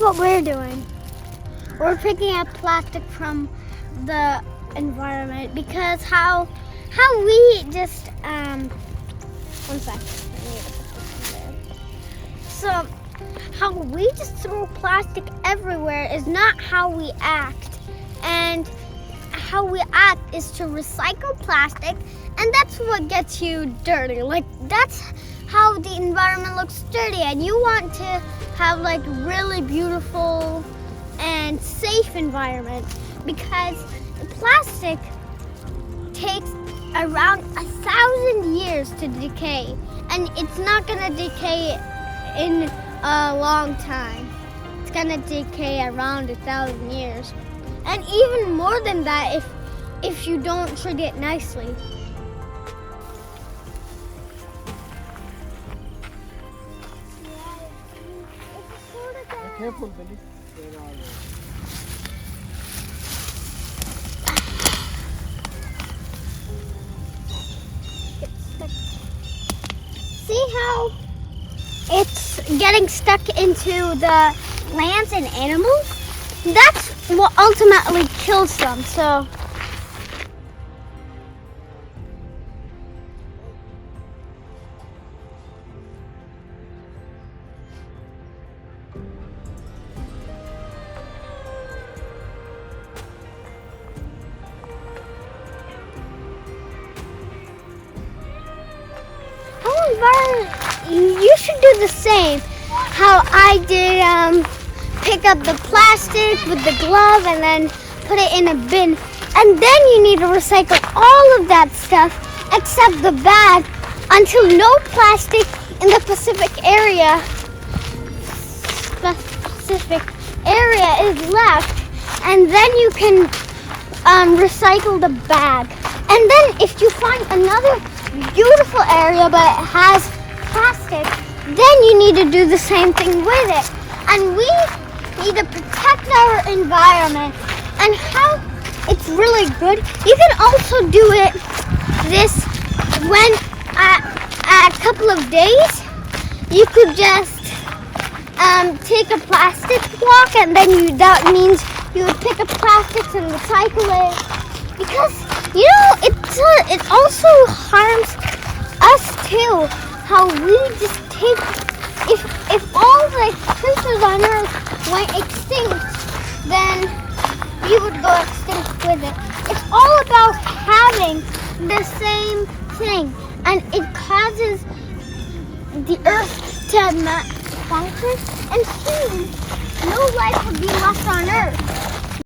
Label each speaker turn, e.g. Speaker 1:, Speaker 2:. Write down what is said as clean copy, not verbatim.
Speaker 1: what we're doing. We're picking up plastic from the environment because how we just one sec. So how we just throw plastic everywhere is not how we act, and how we act is to recycle plastic, and that's what gets you dirty. Like, that's how the environment looks dirty, and you want to have like really beautiful and safe environment, because plastic takes around 1,000 years to decay, and it's not gonna decay in a long time. It's gonna decay around 1,000 years, and even more than that if you don't treat it nicely.
Speaker 2: Careful, Billy. There are
Speaker 1: See how it's getting stuck into the plants and animals? That's what ultimately kills them. So you should do the same. How I did pick up the plastic with the glove and then put it in a bin. And then you need to recycle all of that stuff except the bag until no plastic in the Pacific area is left. And then you can recycle the bag. And then if you find another beautiful area but it has plastic, then you need to do the same thing with it. And we need to protect our environment. And how it's really good, you can also do it this when a couple of days you could just take a plastic walk, and then that means you would pick up plastics and recycle it, because you know it also harms us too. How we just take, if all the creatures on Earth went extinct, then we would go extinct with it. It's all about having the same thing, and it causes the Earth to not function, and soon